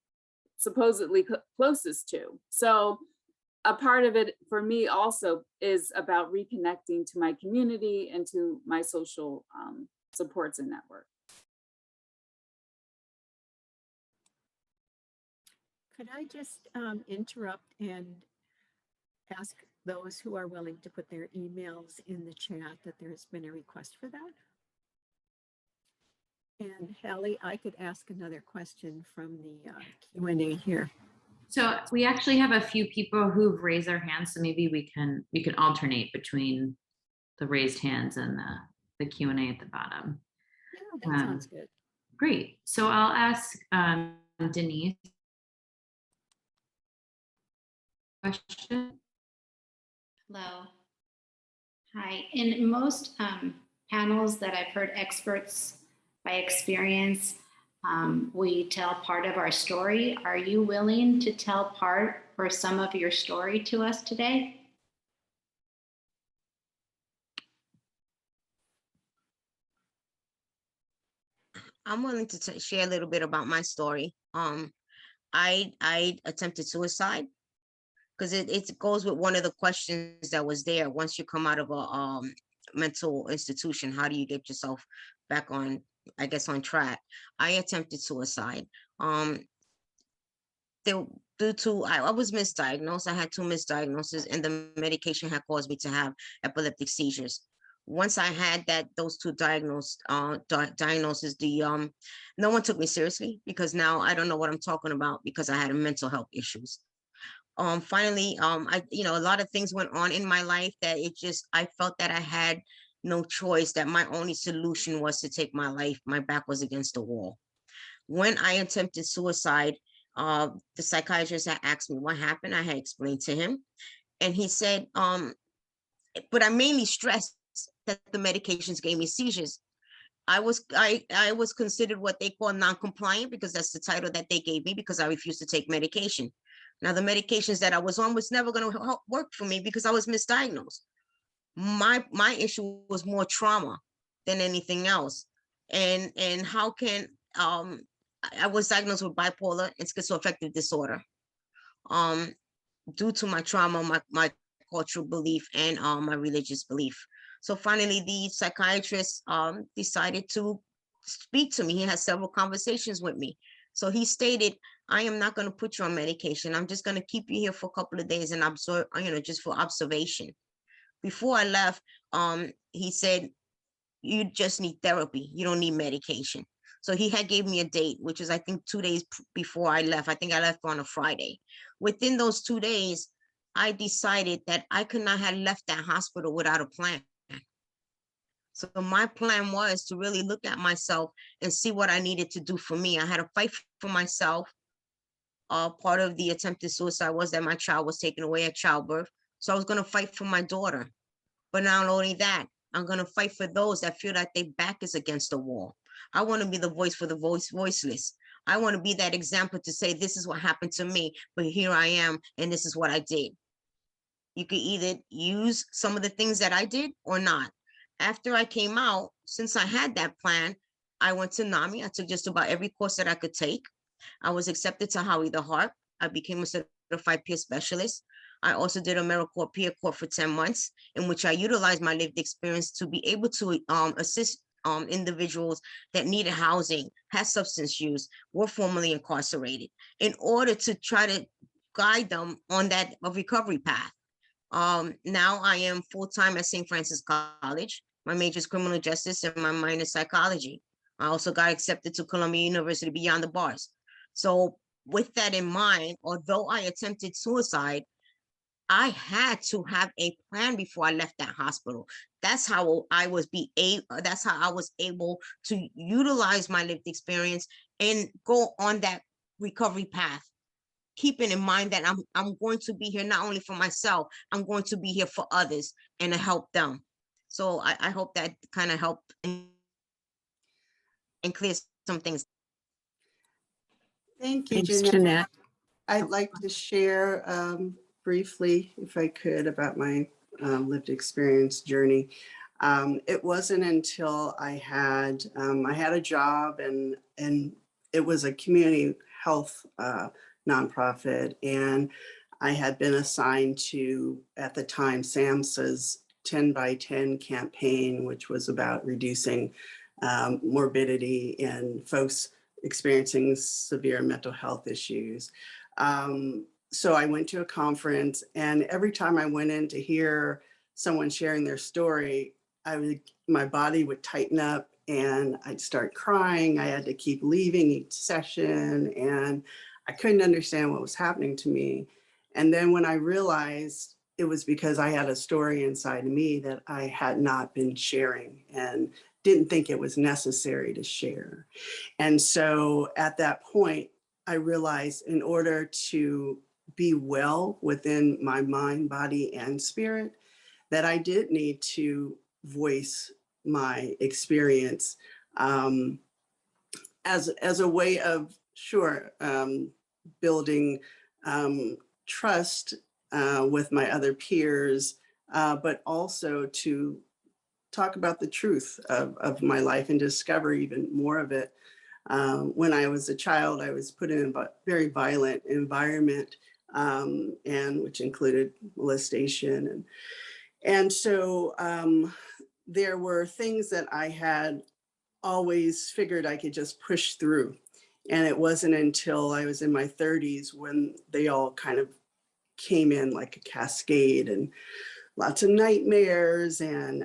Speaker 2: supposedly closest to. So a part of it for me also is about reconnecting to my community and to my social supports and network.
Speaker 1: Could I just interrupt and ask those who are willing to put their emails in the chat that there's been a request for that? And Hallie, I could ask another question from the Q&A here.
Speaker 6: So we actually have a few people who've raised their hands, so maybe we can alternate between the raised hands and the Q&A at the bottom.
Speaker 1: Yeah, that sounds good.
Speaker 6: Great. So I'll ask Denise question.
Speaker 7: Hello. Hi. In most panels that I've heard experts by experience, we tell part of our story. Are you willing to tell part or some of your story to us today?
Speaker 3: I'm willing to share a little bit about my story. I attempted suicide because it goes with one of the questions that was there. Once you come out of a mental institution, how do you get yourself back on, I guess, on track? I attempted suicide. Due to I was misdiagnosed. I had 2 misdiagnoses, and the medication had caused me to have epileptic seizures. Once I had those 2 diagnoses, no one took me seriously because now I don't know what I'm talking about because I had mental health issues. Finally, a lot of things went on in my life that I felt that I had no choice, that my only solution was to take my life. My back was against the wall. When I attempted suicide, the psychiatrist had asked me what happened. I had explained to him, and he said, but I mainly stressed that the medications gave me seizures. I was considered what they call non-compliant because that's the title that they gave me because I refused to take medication. Now, the medications that I was on was never going to work for me because I was misdiagnosed. My issue was more trauma than anything else. And how can I was diagnosed with bipolar and schizoaffective disorder due to my trauma, my cultural belief, and my religious belief. So finally, the psychiatrist decided to speak to me. He had several conversations with me. So he stated, I am not going to put you on medication. I'm just going to keep you here for a couple of days and observe, just for observation. Before I left, he said, you just need therapy. You don't need medication. So he had gave me a date, which is, I think, 2 days before I left. I think I left on a Friday. Within those 2 days, I decided that I could not have left that hospital without a plan. So my plan was to really look at myself and see what I needed to do for me. I had to fight for myself. Part of the attempted suicide was that my child was taken away at childbirth. So I was going to fight for my daughter. But not only that, I'm going to fight for those that feel that their back is against the wall. I want to be the voice for the voiceless. I want to be that example to say, this is what happened to me, but here I am, and this is what I did. You could either use some of the things that I did or not. After I came out, since I had that plan, I went to NAMI. I took just about every course that I could take. I was accepted to Howie the Harp. I became a certified peer specialist. I also did a AmeriCorps peer course for 10 months, in which I utilized my lived experience to be able to assist individuals that needed housing, had substance use, were formerly incarcerated, in order to try to guide them on that recovery path. Now I am full-time at St. Francis College. My major is criminal justice and my minor is psychology. I also got accepted to Columbia University Beyond the Bars. So with that in mind, although I attempted suicide, I had to have a plan before I left that hospital. That's how I was able to utilize my lived experience and go on that recovery path, keeping in mind that I'm going to be here not only for myself, I'm going to be here for others and to help them. So I hope that kind of helped and clear some things.
Speaker 4: Thank you,
Speaker 1: Thanks,
Speaker 4: Jeanette.
Speaker 1: Jeanette.
Speaker 4: I'd like to share briefly, if I could, about my lived experience journey. It wasn't until I had a job and it was a community health nonprofit, and I had been assigned to, at the time, SAMHSA's 10 by 10 campaign, which was about reducing morbidity in folks experiencing severe mental health issues. So I went to a conference, and every time I went in to hear someone sharing their story, my body would tighten up and I'd start crying. I had to keep leaving each session, and I couldn't understand what was happening to me. And then when I realized it was because I had a story inside of me that I had not been sharing and didn't think it was necessary to share. And so at that point, I realized in order to be well within my mind, body, and spirit, that I did need to voice my experience as a way of, building trust with my other peers, but also to talk about the truth of my life and discover even more of it When I was a child, I was put in a very violent environment, and which included molestation. And so there were things that I had always figured I could just push through. And it wasn't until I was in my 30s when they all kind of came in like a cascade, and lots of nightmares, and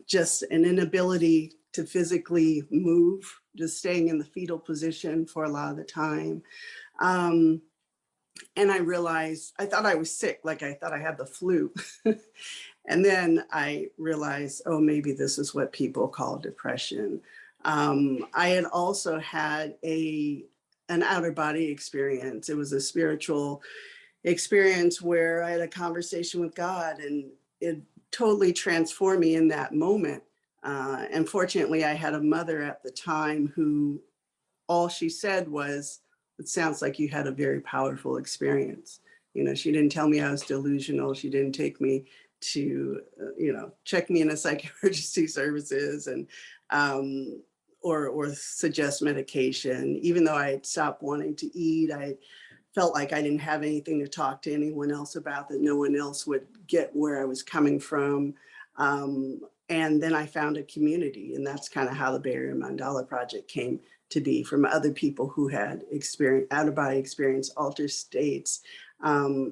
Speaker 4: just an inability to physically move, just staying in the fetal position for a lot of the time. And I realized, I thought I was sick, like I thought I had the flu. And then I realized, oh, maybe this is what people call depression. I had also had an outer body experience. It was a spiritual experience where I had a conversation with God, and it totally transformed me in that moment. And fortunately, I had a mother at the time who all she said was, "It sounds like you had a very powerful experience." You know, she didn't tell me I was delusional. She didn't take me to, check me into psych emergency services and or suggest medication. Even though I had stopped wanting to eat, I felt like I didn't have anything to talk to anyone else about, that no one else would get where I was coming from. And then I found a community, and that's kind of how the Bay Area Mandala Project came to be, from other people who had out-of-body experience, altered states.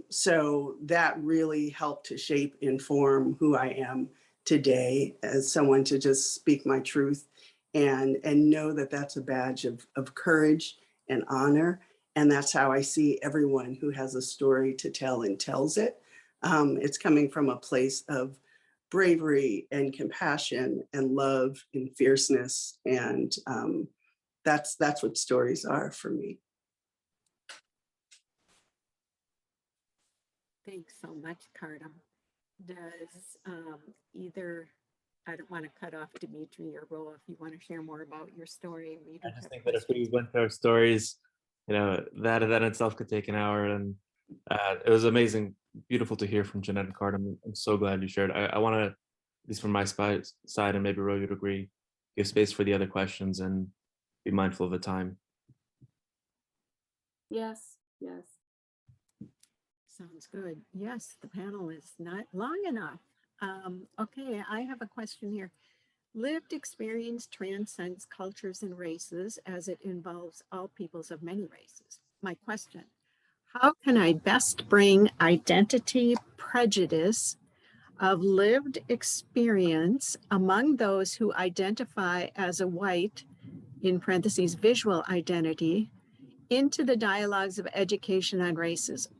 Speaker 4: So that really helped to shape, inform who I am today, as someone to just speak my truth and know that that's a badge of courage and honor. And that's how I see everyone who has a story to tell and tells it. It's coming from a place of bravery and compassion and love and fierceness. And that's what stories are for me.
Speaker 1: Thanks so much, Cardum. Does either, I don't want to cut off Dmitry or Ro, if you want to share more about your story. We do
Speaker 5: I just
Speaker 1: have
Speaker 5: think that if we
Speaker 1: questions.
Speaker 5: went through our stories, that in itself could take an hour. And it was amazing, beautiful to hear from Jeanette and Cardum. I'm so glad you shared. I want to, at least from my side, and maybe Ro, you'd agree, give space for the other questions and be mindful of the time.
Speaker 2: Yes, yes.
Speaker 1: Sounds good. Yes, the panel is not long enough. Okay, I have a question here. Lived experience transcends cultures and races as it involves all peoples of many races. My question, how can I best bring identity prejudice of lived experience among those who identify as a white, in parentheses, visual identity, into the dialogues of education on racism?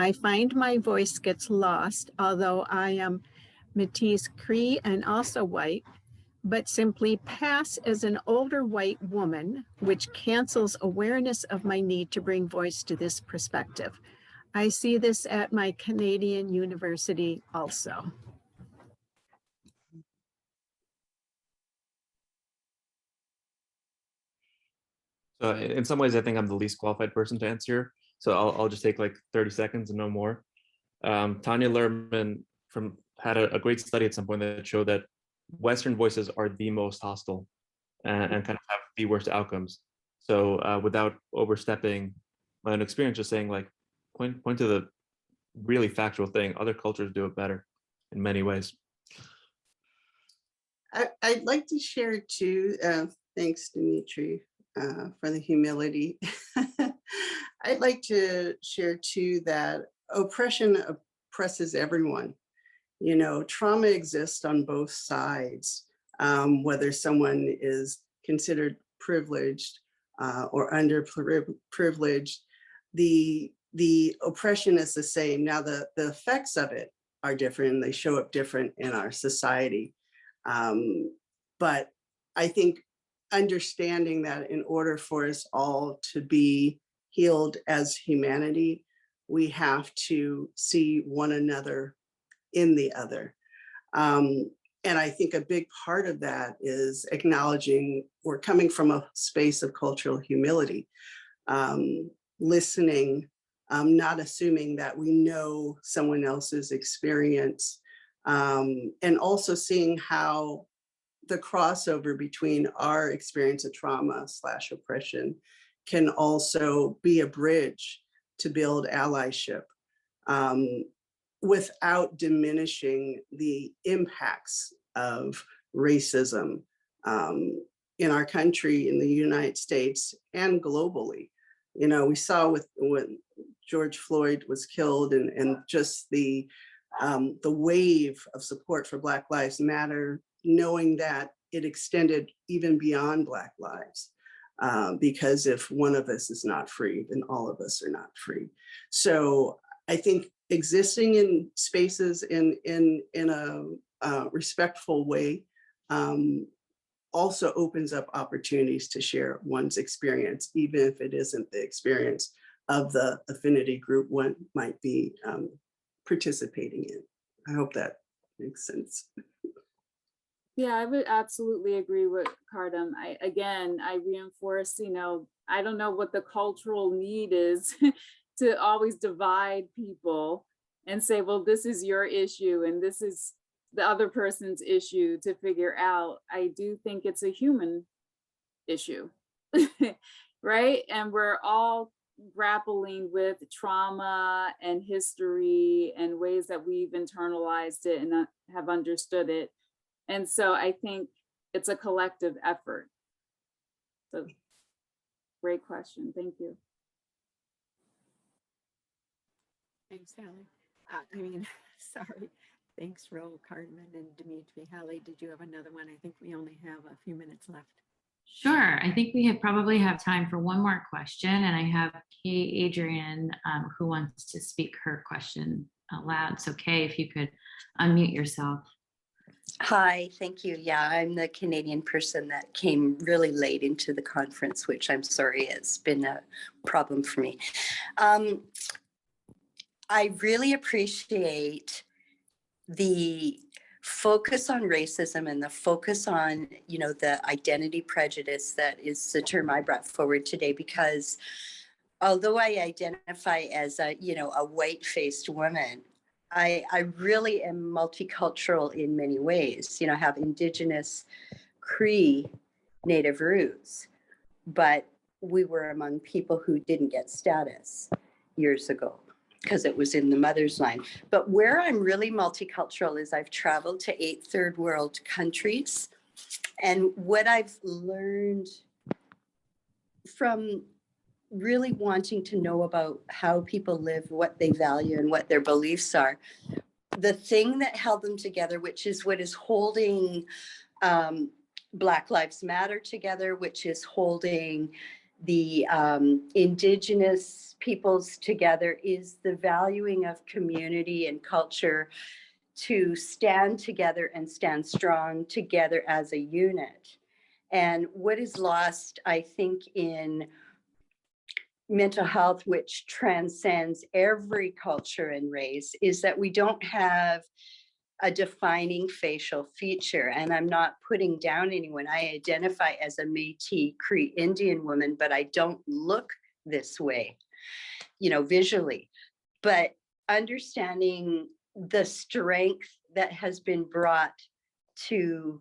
Speaker 1: I find my voice gets lost, although I am Métis Cree and also white, but simply pass as an older white woman, which cancels awareness of my need to bring voice to this perspective. I see this at my Canadian university also.
Speaker 5: So in some ways, I think I'm the least qualified person to answer. So I'll just take like 30 seconds and no more. Tanya Lerman had a great study at some point that showed that Western voices are the most hostile and kind of have the worst outcomes. So without overstepping my own experience, just saying like, point to the really factual thing. Other cultures do it better in many ways.
Speaker 4: I'd like to share too, thanks Dmitry for the humility. I'd like to share too that oppression oppresses everyone. You know, trauma exists on both sides, whether someone is considered privileged or underprivileged. The oppression is the same. Now, the effects of it are different. They show up different in our society. But I think understanding that in order for us all to be healed as humanity, we have to see one another in the other. And I think a big part of that is acknowledging we're coming from a space of cultural humility, listening, not assuming that we know someone else's experience, and also seeing how the crossover between our experience of trauma / oppression can also be a bridge to build allyship without diminishing the impacts of racism in our country, in the United States, and globally. You know, we saw when George Floyd was killed, and just the wave of support for Black Lives Matter, knowing that it extended even beyond Black lives. Because if one of us is not free, then all of us are not free. So I think existing in spaces in a respectful way also opens up opportunities to share one's experience, even if it isn't the experience of the affinity group one might be participating in. I hope that makes sense.
Speaker 2: Yeah, I would absolutely agree with Cardum. I reinforce, you know, I don't know what the cultural need is to always divide people and say, well, this is your issue and this is the other person's issue to figure out. I do think it's a human issue, right? And we're all grappling with trauma and history and ways that we've internalized it and have understood it. And so I think it's a collective effort. So great question. Thank you.
Speaker 1: Thanks, Hallie. I mean, sorry. Thanks, Ro, Cardum, and Dmitriy. Hallie, did you have another one? I think we only have a few minutes left.
Speaker 6: Sure. I think we probably have time for one more question, and I have Kay Adrian who wants to speak her question aloud. So Kay, if you could unmute yourself.
Speaker 8: Hi, thank you. Yeah, I'm the Canadian person that came really late into the conference, which I'm sorry, it's been a problem for me. I really appreciate the focus on racism and the focus on, you know, the identity prejudice that is the term I brought forward today, because although I identify as a, you know, a white-faced woman, I really am multicultural in many ways. You know, I have Indigenous Cree Native roots, but we were among people who didn't get status years ago because it was in the mother's line. But where I'm really multicultural is I've traveled to 8 third world countries. And what I've learned from really wanting to know about how people live, what they value, and what their beliefs are, the thing that held them together, which is what is holding Black Lives Matter together, which is holding the Indigenous peoples together, is the valuing of community and culture, to stand together and stand strong together as a unit. And what is lost, I think, in mental health, which transcends every culture and race, is that we don't have a defining facial feature. And I'm not putting down anyone. I identify as a Métis Cree Indian woman, but I don't look this way, you know, visually. But understanding the strength that has been brought to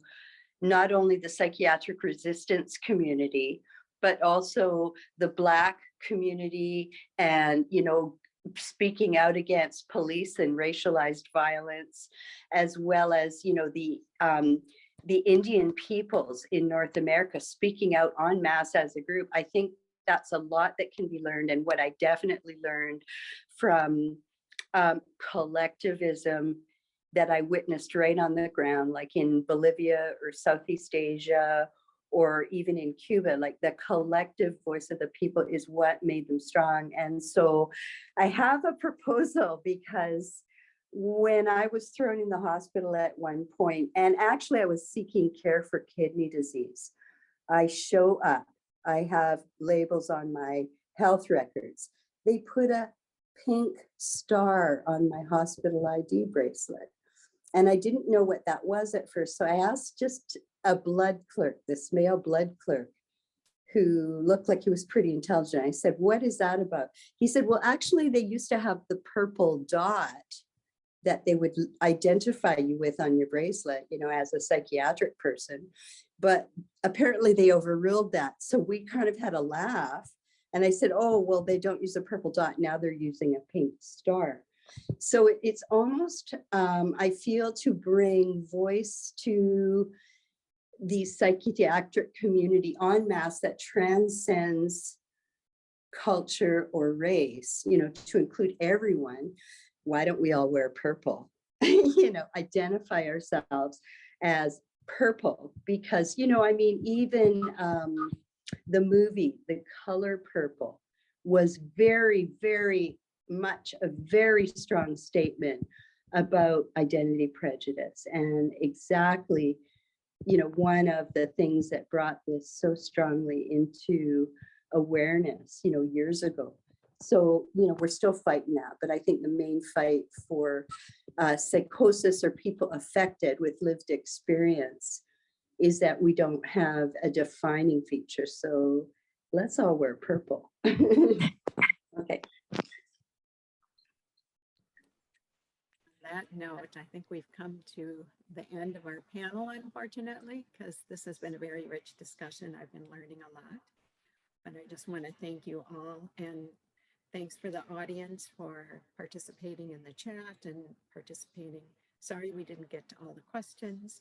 Speaker 8: not only the psychiatric resistance community, but also the Black community, and, you know, speaking out against police and racialized violence, as well as, you know, the Indian peoples in North America speaking out en masse as a group. I think that's a lot that can be learned. And what I definitely learned from collectivism that I witnessed right on the ground, like in Bolivia or Southeast Asia, or even in Cuba, like the collective voice of the people is what made them strong. And so I have a proposal, because when I was thrown in the hospital at one point, and actually I was seeking care for kidney disease, I show up, I have labels on my health records. They put a pink star on my hospital ID bracelet. And I didn't know what that was at first. So I asked just a blood clerk, this male blood clerk, who looked like he was pretty intelligent. I said, what is that about? He said, well, actually, they used to have the purple dot that they would identify you with on your bracelet, you know, as a psychiatric person. But apparently they overruled that. So we kind of had a laugh. And I said, oh, well, they don't use a purple dot. Now they're using a pink star. So it's almost, I feel, to bring voice to the psychiatric community en masse that transcends culture or race, you know, to include everyone. Why don't we all wear purple? You know, identify ourselves as purple, because, you know, I mean, even the movie, The Color Purple, was very, very much a very strong statement about identity prejudice, and exactly, you know, one of the things that brought this so strongly into awareness, you know, years ago. So, you know, we're still fighting that, but I think the main fight for psychosis or people affected with lived experience is that we don't have a defining feature. So let's all wear purple. Okay.
Speaker 1: That note, I think we've come to the end of our panel, unfortunately, because this has been a very rich discussion. I've been learning a lot, but I just want to thank you all, and thanks for the audience for participating in the chat and participating. Sorry we didn't get to all the questions,